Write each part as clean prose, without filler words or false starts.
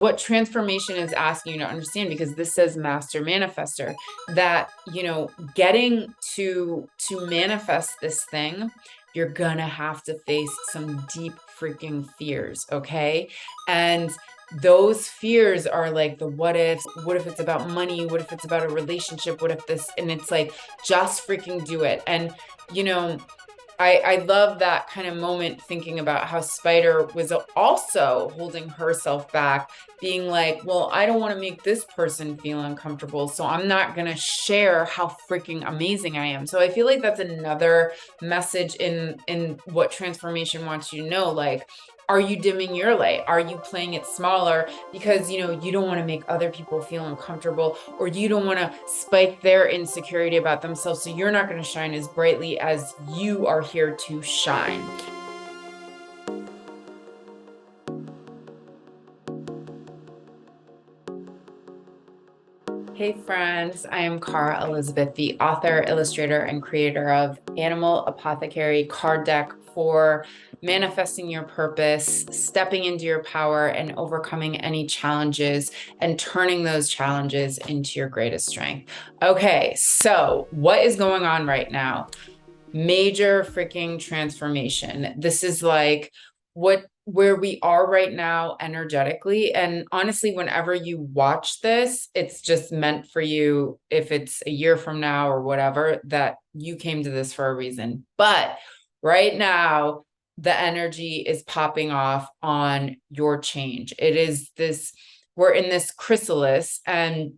what transformation is asking you to understand, because this says master manifester, that, getting to manifest this thing, you're gonna have to face some deep freaking fears, okay? And those fears are like the what ifs. What if it's about money? What if it's about a relationship? What if this? And it's like, just freaking do it. And you know I love that kind of moment, thinking about how Spider was also holding herself back, being like, well, I don't want to make this person feel uncomfortable, so I'm not going to share how freaking amazing I am. So I feel like that's another message in what transformation wants you to know. Like, are you dimming your light? Are you playing it smaller because you don't want to make other people feel uncomfortable, or you don't want to spike their insecurity about themselves, so you're not going to shine as brightly as you are here to shine. Hey friends, I am Cara Elizabeth, the author, illustrator, and creator of Animal Apothecary card deck for manifesting your purpose, stepping into your power, and overcoming any challenges and turning those challenges into your greatest strength. Okay, so what is going on right now? Major freaking transformation. This is like where we are right now energetically. And honestly, whenever you watch this, it's just meant for you, if it's a year from now or whatever, that you came to this for a reason. But right now, the energy is popping off on your change. It is this, we're in this chrysalis, and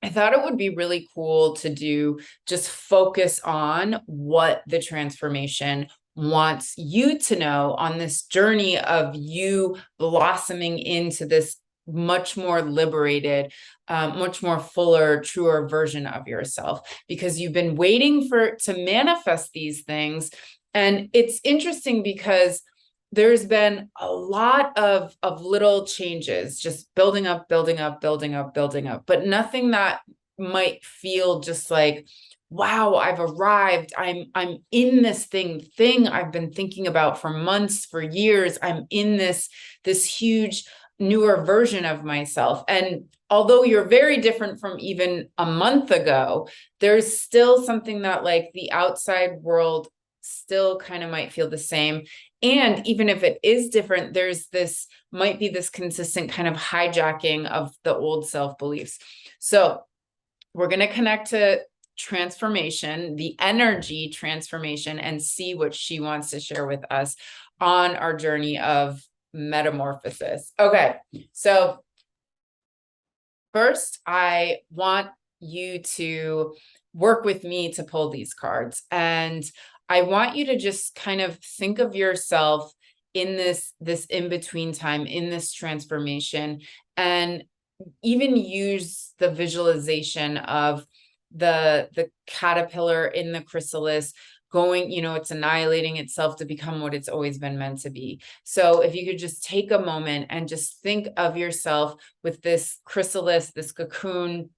I thought it would be really cool to do just focus on what the transformation wants you to know on this journey of you blossoming into this much more liberated, much more fuller, truer version of yourself, because you've been waiting for to manifest these things. And it's interesting because there's been a lot of little changes, just building up, building up, building up, building up, but nothing that might feel just like, wow, I've arrived. I'm in this thing I've been thinking about for months, for years. I'm in this huge newer version of myself. And although you're very different from even a month ago, there's still something that, like, the outside world still kind of might feel the same. And even if it is different, there's this might be this consistent kind of hijacking of the old self beliefs. So we're going to connect to transformation, the energy transformation, and see what she wants to share with us on our journey of metamorphosis. Okay, so first, I want you to work with me to pull these cards. And I want you to just kind of think of yourself in this in-between time, in this transformation, and even use the visualization of the caterpillar in the chrysalis going, it's annihilating itself to become what it's always been meant to be. So if you could just take a moment and just think of yourself with this chrysalis, this cocoon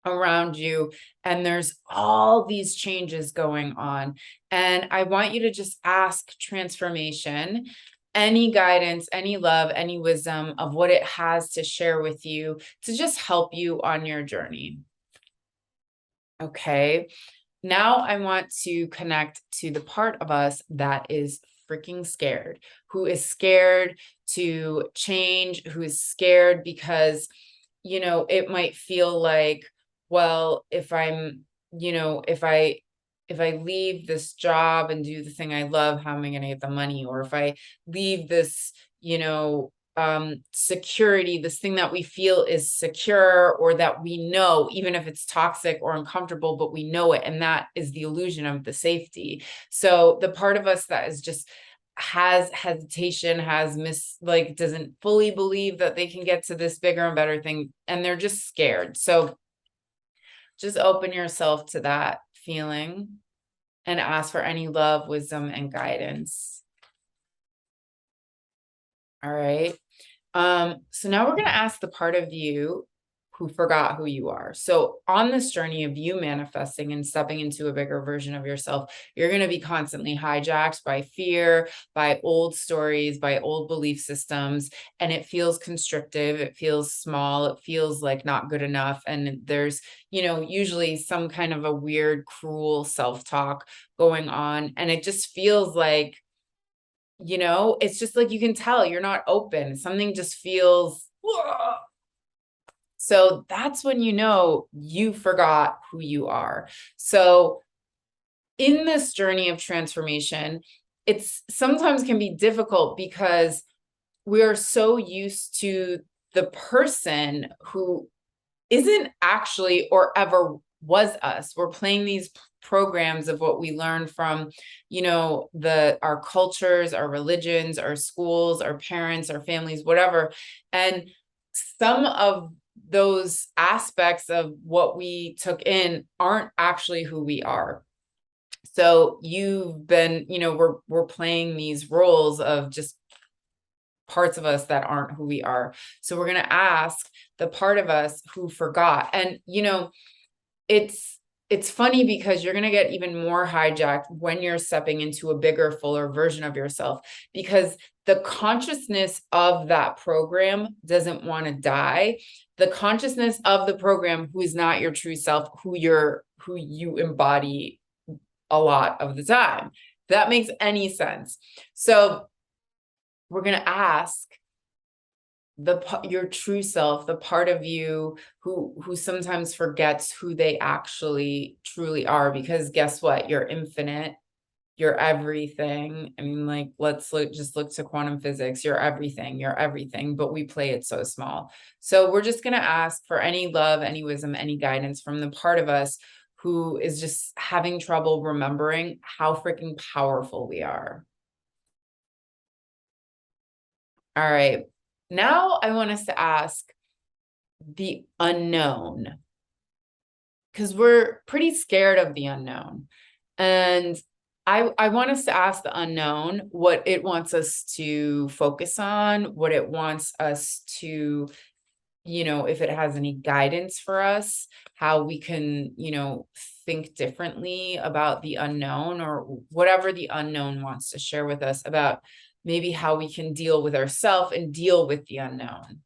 around you, and there's all these changes going on. And I want you to just ask transformation any guidance, any love, any wisdom of what it has to share with you to just help you on your journey. Okay. Now I want to connect to the part of us that is freaking scared, who is scared to change, who is scared because, it might feel like, well, if I'm, if I leave this job and do the thing I love, how am I going to get the money? Or if I leave this, security, this thing that we feel is secure, or that we know, even if it's toxic or uncomfortable, but we know it. And that is the illusion of the safety. So the part of us that is just has hesitation, doesn't fully believe that they can get to this bigger and better thing. And they're just scared. So just open yourself to that feeling and ask for any love, wisdom, and guidance. All right. So now we're going to ask the part of you who forgot who you are. So on this journey of you manifesting and stepping into a bigger version of yourself, you're going to be constantly hijacked by fear, by old stories, by old belief systems, and it feels constrictive, it feels small, it feels like not good enough, and there's, usually some kind of a weird, cruel self-talk going on, and it just feels like, it's just like you can tell you're not open. Something just feels, whoa. So that's when you forgot who you are. So in this journey of transformation, it's sometimes can be difficult because we are so used to the person who isn't actually or ever was us. We're playing these programs of what we learned from, our cultures, our religions, our schools, our parents, our families, whatever. And some of those aspects of what we took in aren't actually who we are. So you've been, we're playing these roles of just parts of us that aren't who we are. So we're going to ask the part of us who forgot. And, it's funny because you're going to get even more hijacked when you're stepping into a bigger, fuller version of yourself, because the consciousness of that program doesn't want to die. The consciousness of the program who is not your true self, who you embody a lot of the time. If that makes any sense. So we're going to ask your true self, the part of you who sometimes forgets who they actually truly are, because guess what? You're infinite. You're everything. I mean, like, just look to quantum physics. You're everything, but we play it so small. So we're just going to ask for any love, any wisdom, any guidance from the part of us who is just having trouble remembering how freaking powerful we are. All right. Now I want us to ask the unknown, because we're pretty scared of the unknown. And I want us to ask the unknown what it wants us to focus on, what it wants us to, if it has any guidance for us, how we can, think differently about the unknown, or whatever the unknown wants to share with us about maybe how we can deal with ourselves and deal with the unknown.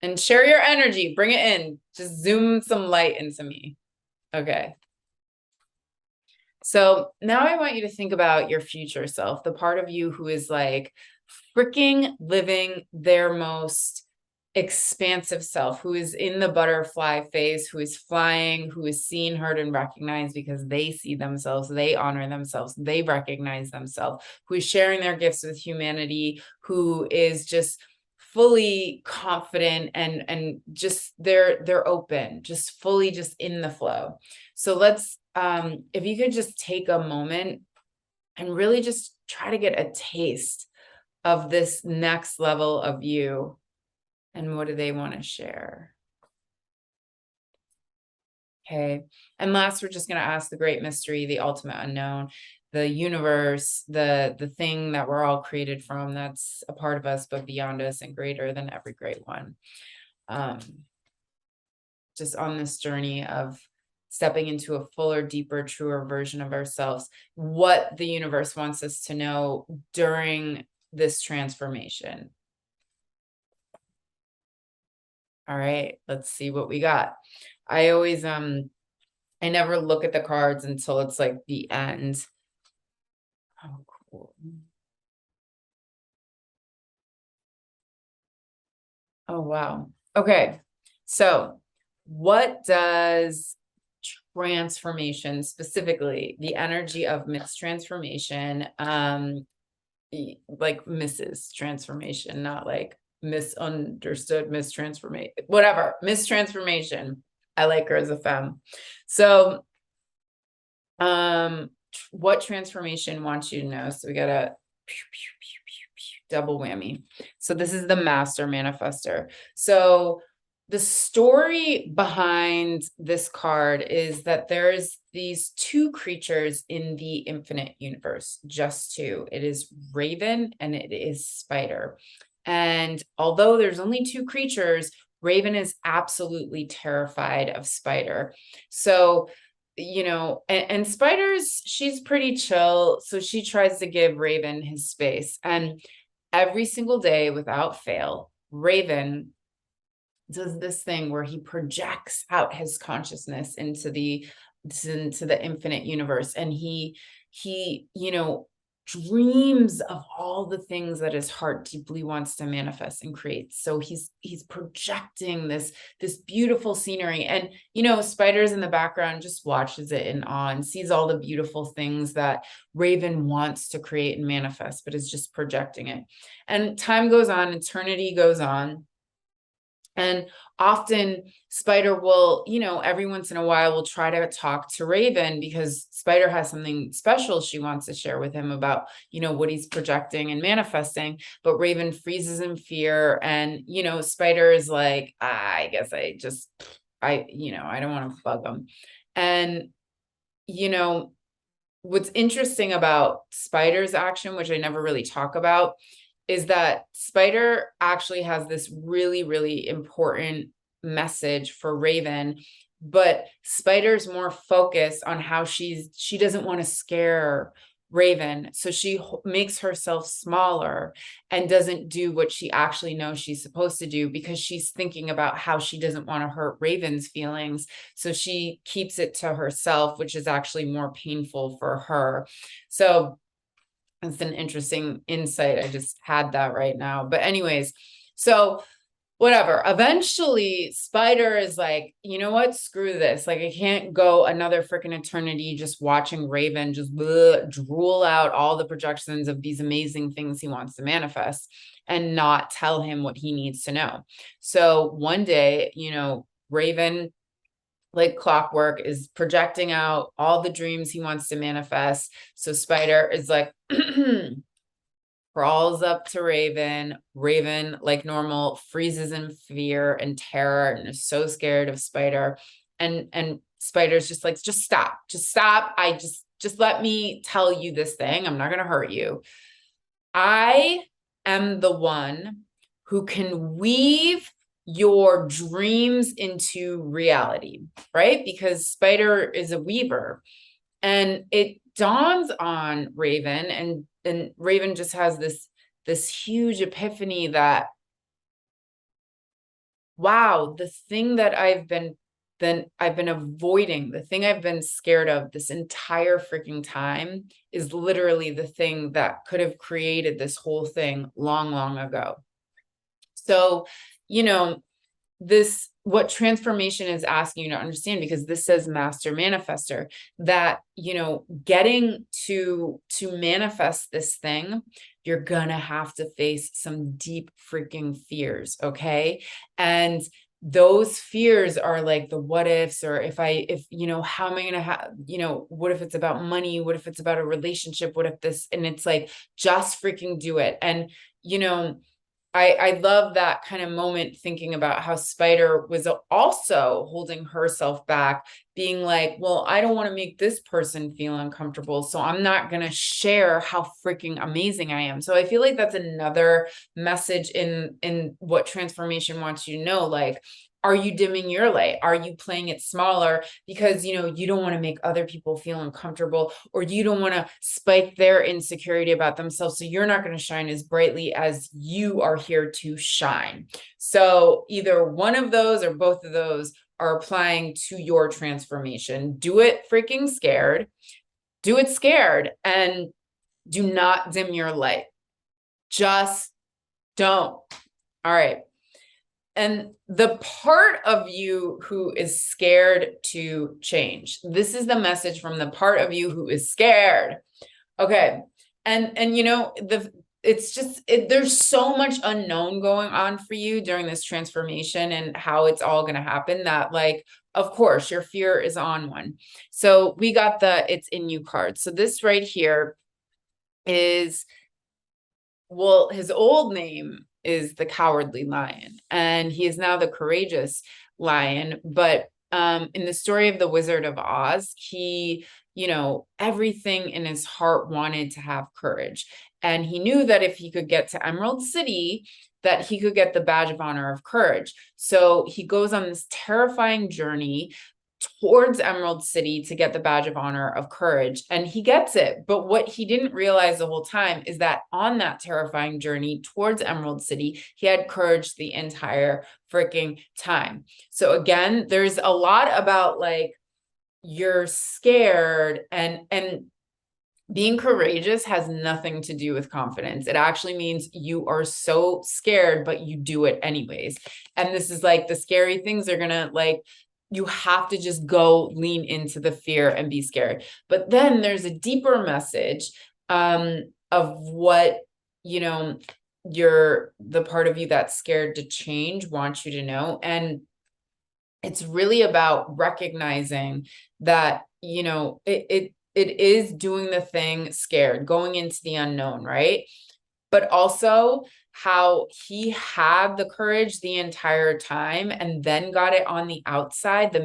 And share your energy, bring it in, just zoom some light into me. Okay. So now I want you to think about your future self, the part of you who is like freaking living their most expansive self, who is in the butterfly phase, who is flying, who is seen, heard, and recognized because they see themselves, they honor themselves, they recognize themselves, who is sharing their gifts with humanity, who is just fully confident and just they're open, just fully just in the flow. So let's if you could just take a moment and really just try to get a taste of this next level of you, and what do they want to share? Okay. And last, we're just going to ask the great mystery, the ultimate unknown, the universe, the thing that we're all created from, that's a part of us but beyond us and greater than every great one. Just on this journey of stepping into a fuller, deeper, truer version of ourselves, what the universe wants us to know during this transformation. All right, let's see what we got. I always, I never look at the cards until it's like the end. Oh, cool. Oh, wow. Okay. So what does transformation, specifically the energy of mistransformation, like Mrs. Transformation, not like misunderstood, mistransformation, whatever, mistransformation. I like her as a femme. So, what transformation wants you to know? So we got a double whammy. So this is the master manifester. So the story behind this card is that there's these two creatures in the infinite universe, just two. It is Raven and it is Spider. And although there's only two creatures, Raven is absolutely terrified of Spider. So, and Spider's, she's pretty chill. So she tries to give Raven his space. And every single day without fail, Raven does this thing where he projects out his consciousness into the infinite universe, and he dreams of all the things that his heart deeply wants to manifest and create. So he's projecting this beautiful scenery, and Spider's in the background, just watches it in awe and sees all the beautiful things that Raven wants to create and manifest, but is just projecting it. And time goes on, eternity goes on. And often Spider will, every once in a while will try to talk to Raven, because Spider has something special she wants to share with him about, what he's projecting and manifesting. But Raven freezes in fear. And, Spider is like, I guess I don't want to bug him. And, what's interesting about Spider's action, which I never really talk about, is that Spider actually has this really, really important message for Raven, but Spider's more focused on how she doesn't want to scare Raven. So she makes herself smaller and doesn't do what she actually knows she's supposed to do, because she's thinking about how she doesn't want to hurt Raven's feelings. So she keeps it to herself, which is actually more painful for her. So it's an interesting insight. I just had that right now. But anyways, so whatever. Eventually, Spider is like, you know what? Screw this. Like, I can't go another freaking eternity just watching Raven just drool out all the projections of these amazing things he wants to manifest and not tell him what he needs to know. So one day, Raven, like clockwork, is projecting out all the dreams he wants to manifest. So Spider is like, crawls up to Raven. Raven, like normal, freezes in fear and terror and is so scared of Spider. And Spider's just like, just stop. Just let me tell you this thing. I'm not going to hurt you. I am the one who can weave your dreams into reality, right? Because Spider is a weaver. And it dawns on Raven, and Raven just has this huge epiphany that, wow, the thing that I've been avoiding, the thing I've been scared of this entire freaking time, is literally the thing that could have created this whole thing long, long ago. So, what transformation is asking you to understand, because this says master manifester, that getting to manifest this thing, you're gonna have to face some deep freaking fears, okay? And those fears are like the what ifs, or if how am I gonna have, what if it's about money, what if it's about a relationship, what if this, and it's like, just freaking do it. And I love that kind of moment, thinking about how Spider was also holding herself back, being like, well, I don't want to make this person feel uncomfortable, so I'm not going to share how freaking amazing I am. So I feel like that's another message in what transformation wants you to know. Like, are you dimming your light? Are you playing it smaller because, you don't want to make other people feel uncomfortable, or you don't want to spike their insecurity about themselves, so you're not going to shine as brightly as you are here to shine? So either one of those or both of those are applying to your transformation. Do it freaking scared. Do it scared, and do not dim your light. Just don't. All right. And the part of you who is scared to change. This is the message from the part of you who is scared. Okay. And it's just, there's so much unknown going on for you during this transformation and how it's all going to happen, that, like, of course, your fear is on one. So we got the it's in you card. So this right here is, well, his old name is the Cowardly Lion, and he is now the Courageous Lion. But in the story of the Wizard of Oz, he everything in his heart wanted to have courage. And he knew that if he could get to Emerald City, that he could get the badge of honor of courage. So he goes on this terrifying journey towards Emerald City to get the badge of honor of courage. And he gets it. But what he didn't realize the whole time is that on that terrifying journey towards Emerald City, he had courage the entire freaking time. So again, there's a lot about like, you're scared, and being courageous has nothing to do with confidence. It actually means you are so scared, but you do it anyways. And this is like the scary things are gonna like, you have to just go lean into the fear and be scared. But then there's a deeper message of what, the part of you that's scared to change wants you to know. And it's really about recognizing that, it is doing the thing scared, going into the unknown, right? But also how he had the courage the entire time and then got it on the outside, the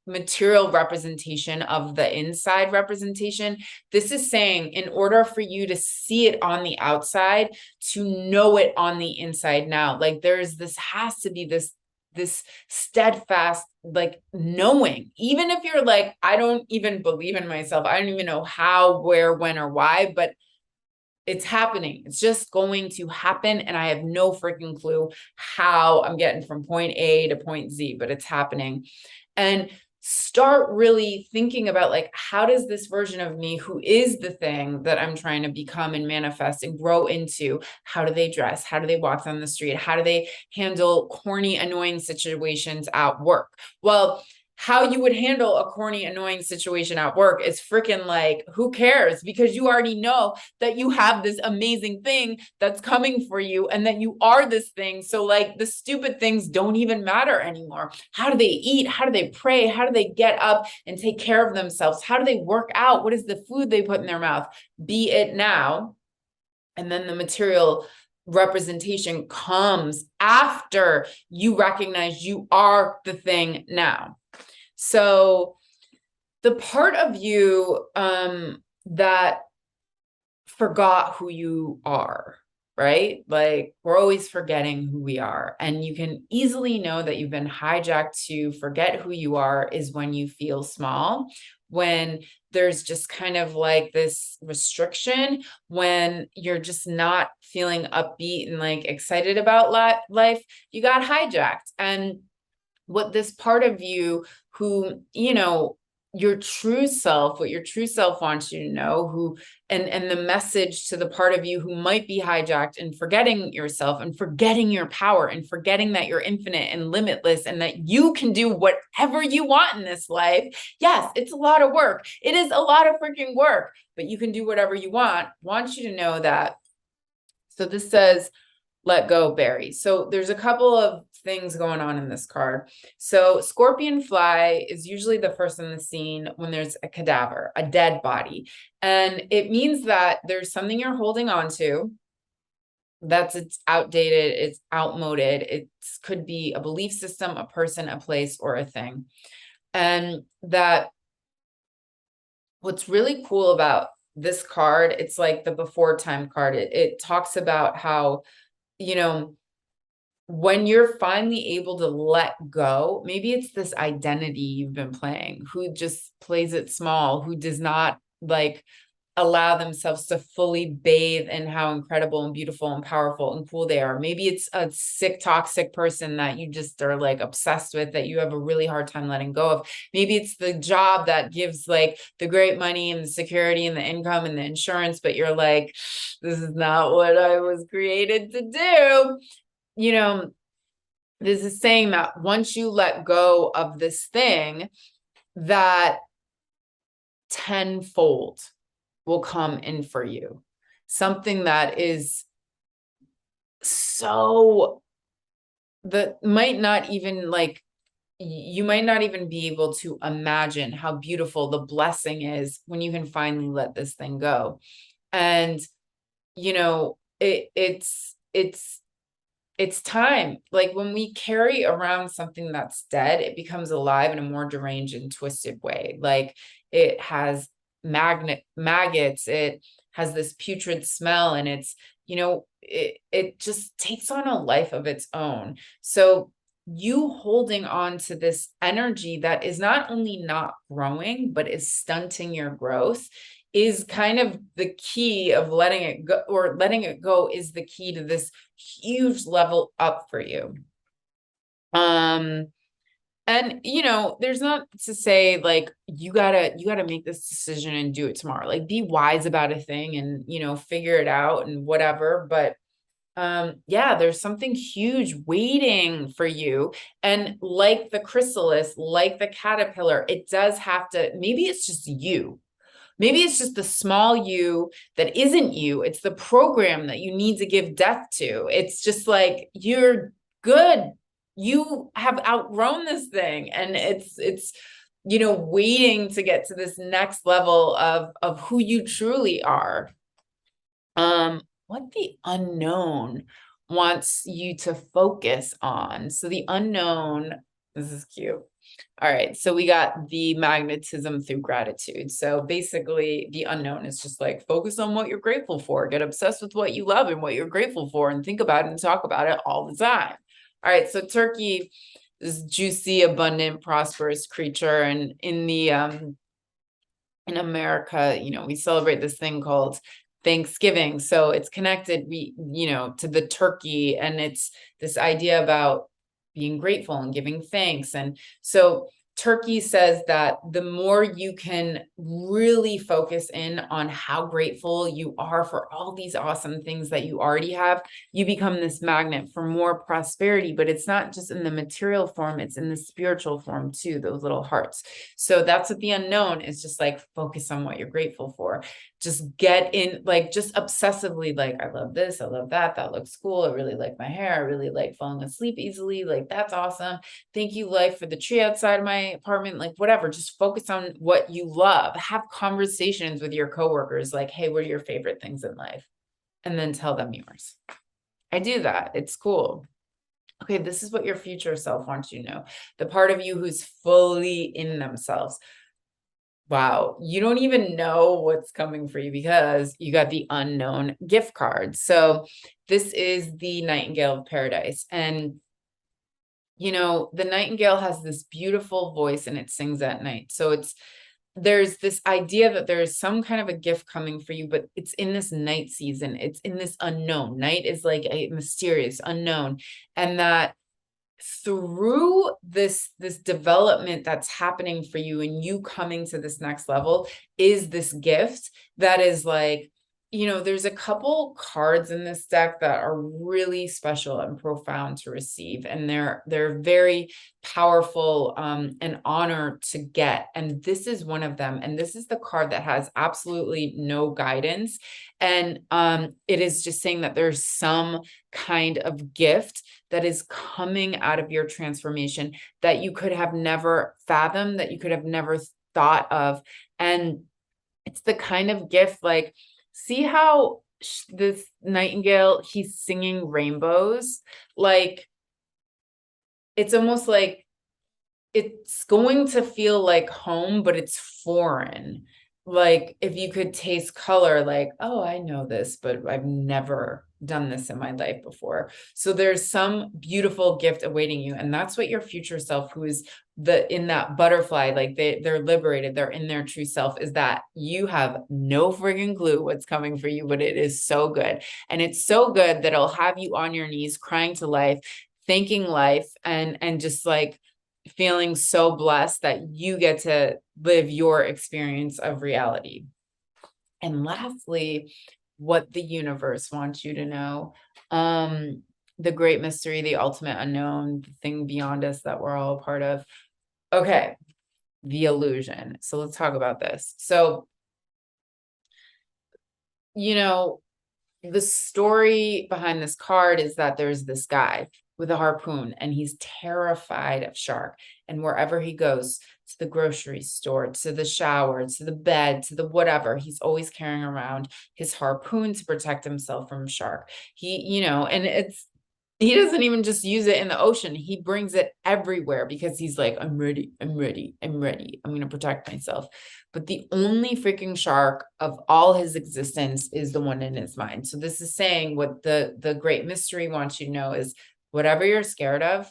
material representation of the inside representation. This is saying, in order for you to see it on the outside, to know it on the inside now, like has to be this steadfast, like knowing, even if you're like, I don't even believe in myself, I don't even know how, where, when, or why, but it's happening. It's just going to happen. And I have no freaking clue how I'm getting from point A to point Z, but it's happening. And start really thinking about like, how does this version of me, who is the thing that I'm trying to become and manifest and grow into, how do they dress? How do they walk down the street? How do they handle corny, annoying situations at work? Well, how you would handle a corny, annoying situation at work is freaking like, who cares? Because you already know that you have this amazing thing that's coming for you and that you are this thing. So like the stupid things don't even matter anymore. How do they eat? How do they pray? How do they get up and take care of themselves? How do they work out? What is the food they put in their mouth? Be it now. And then the material representation comes after you recognize you are the thing now. So the part of you that forgot who you are, right? Like we're always forgetting who we are. And you can easily know that you've been hijacked to forget who you are is when you feel small, when there's just kind of like this restriction, when you're just not feeling upbeat and like excited about life, you got hijacked. And what this part of you who, your true self, what your true self wants you to know, who, and the message to the part of you who might be hijacked and forgetting yourself and forgetting your power and forgetting that you're infinite and limitless and that you can do whatever you want in this life. Yes, it's a lot of work. It is a lot of freaking work, but you can do whatever you want you to know that. So this says, let go, Barry. So there's a couple of things going on in this card. So scorpion fly is usually the first in the scene when there's a cadaver, a dead body. And it means that there's something you're holding on to it's outdated, it's outmoded. It could be a belief system, a person, a place, or a thing. And that what's really cool about this card, it's like the before time card. It talks about how, when you're finally able to let go, maybe it's this identity you've been playing, who just plays it small, who does not like allow themselves to fully bathe in how incredible and beautiful and powerful and cool they are. Maybe it's a sick, toxic person that you just are like obsessed with, that you have a really hard time letting go of. Maybe it's the job that gives like the great money and the security and the income and the insurance, but you're like, this is not what I was created to do. This is saying that once you let go of this thing, that tenfold will come in for you. Something that is so, that might not even like, you might not even be able to imagine how beautiful the blessing is when you can finally let this thing go. And, it's it's time. Like when we carry around something that's dead, it becomes alive in a more deranged and twisted way. Like it has maggots, it has this putrid smell, and it's, it just takes on a life of its own. So you holding on to this energy that is not only not growing, but is stunting your growth is kind of the key of letting it go, or letting it go is the key to this huge level up for you. And there's not to say like you gotta make this decision and do it tomorrow. Like be wise about a thing and figure it out and whatever. But yeah, there's something huge waiting for you. And like the chrysalis, like the caterpillar, it does have to, maybe it's just you. Maybe it's just the small you that isn't you. It's the program that you need to give death to. It's just like you're good. You have outgrown this thing, and it's waiting to get to this next level of who you truly are. What the unknown wants you to focus on. So the unknown, this is cute. All right, so we got the magnetism through gratitude. So basically, the unknown is just like focus on what you're grateful for, get obsessed with what you love and what you're grateful for, and think about it and talk about it all the time. All right, so turkey is juicy, abundant, prosperous creature, and in America, we celebrate this thing called Thanksgiving. So it's connected, to the turkey, and it's this idea about being grateful and giving thanks. And so turkey says that the more you can really focus in on how grateful you are for all these awesome things that you already have, you become this magnet for more prosperity. But it's not just in the material form, it's in the spiritual form too, those little hearts. So that's what the unknown is, just like focus on what you're grateful for. Just get in, like just obsessively, like, I love this, I love that, that looks cool, I really like my hair, I really like falling asleep easily, like that's awesome. Thank you, life, for the tree outside of my apartment, like whatever. Just focus on what you love. Have conversations with your coworkers, like, hey, what are your favorite things in life? And then tell them yours. I do that. It's cool. Okay, this is what your future self wants you to know. The part of you who's fully in themselves. Wow, you don't even know what's coming for you because you got the unknown gift card. So this is the Nightingale of Paradise. And the nightingale has this beautiful voice and it sings at night. So there's this idea that there is some kind of a gift coming for you, but it's in this night season. It's in this unknown. Night is like a mysterious unknown. And that through this development that's happening for you and you coming to this next level is this gift that is like, there's a couple cards in this deck that are really special and profound to receive, and they're very powerful, and honor to get. And this is one of them, and this is the card that has absolutely no guidance, and it is just saying that there's some kind of gift that is coming out of your transformation that you could have never fathomed, that you could have never thought of. And it's the kind of gift, like, see how this nightingale, he's singing rainbows. Like, it's almost like it's going to feel like home, but it's foreign. Like if you could taste color, like, oh, I know this, but I've never done this in my life before. So there's some beautiful gift awaiting you. And that's what your future self, who is in that butterfly, like they're liberated, they're in their true self, is that you have no friggin' clue what's coming for you, but it is so good. And it's so good that it'll have you on your knees, crying to life, thanking life, and just like feeling so blessed that you get to live your experience of reality. And lastly, what the universe wants you to know. The great mystery, the ultimate unknown, the thing beyond us that we're all a part of. Okay, the illusion. So let's talk about this. So, the story behind this card is that there's this guy with a harpoon and he's terrified of shark. And wherever he goes, to the grocery store, to the shower, to the bed, to the whatever, he's always carrying around his harpoon to protect himself from shark. And He doesn't even just use it in the ocean. He brings it everywhere because he's like, I'm ready, I'm ready, I'm ready. I'm going to protect myself. But the only freaking shark of all his existence is the one in his mind. So this is saying what the great mystery wants you to know is whatever you're scared of,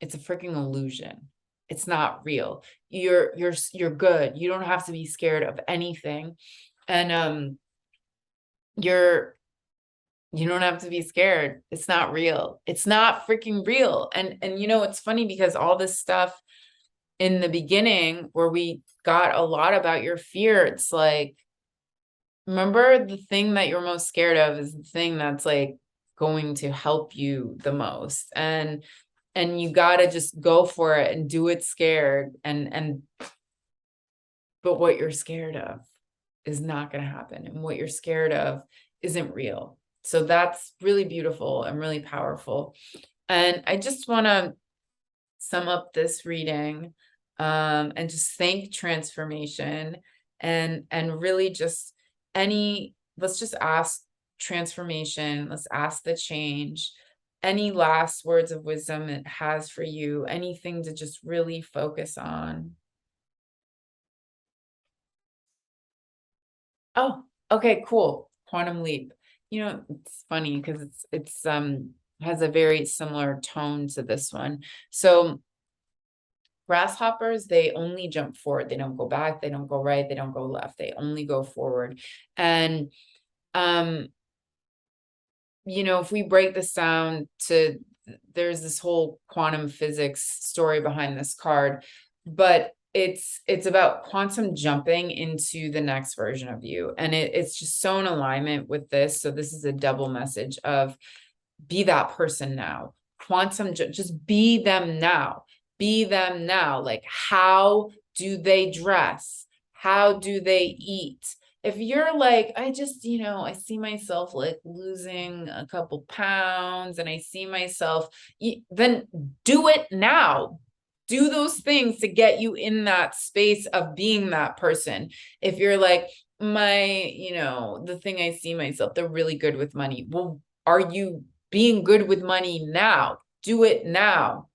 it's a freaking illusion. It's not real. You're good. You don't have to be scared of anything. And you're you don't have to be scared. It's not real. It's not freaking real. And it's funny because all this stuff in the beginning where we got a lot about your fear, it's like, remember the thing that you're most scared of is the thing that's like going to help you the most. And you got to just go for it and do it scared. And but what you're scared of is not going to happen. And what you're scared of isn't real. So that's really beautiful and really powerful. And I just want to sum up this reading and just thank transformation and really just let's just ask transformation. Let's ask the change. Any last words of wisdom it has for you, anything to just really focus on. Oh, okay, cool. Quantum leap. It's funny because it's has a very similar tone to this one. So grasshoppers, they only jump forward. They don't go back, they don't go right, they don't go left. They only go forward. And um, if we break this down to there's this whole quantum physics story behind this card, but it's about quantum jumping into the next version of you. And it's just so in alignment with this. So this is a double message of be that person now. Just be them now. Be them now. Like, how do they dress? How do they eat? If you're like, I just, I see myself like losing a couple pounds and I see myself, then do it now. Do those things to get you in that space of being that person. If you're like, the thing I see myself, they're really good with money. Well, are you being good with money now? Do it now.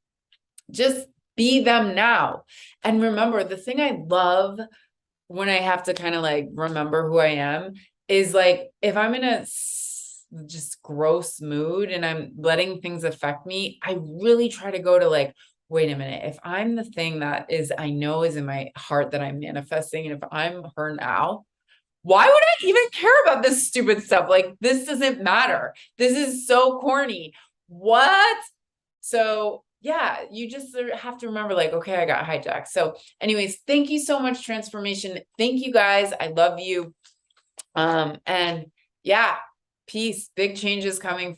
Just be them now. And remember, the thing I love when I have to kind of like remember who I am is like, if I'm in a just gross mood and I'm letting things affect me, I really try to go to like, wait a minute, if I'm the thing that I know is in my heart that I'm manifesting, and if I'm her now, why would I even care about this stupid stuff? Like, this doesn't matter. This is so corny. What? So yeah, you just have to remember like, okay, I got hijacked. So anyways, thank you so much, transformation. Thank you guys. I love you. And yeah, peace. Big changes coming.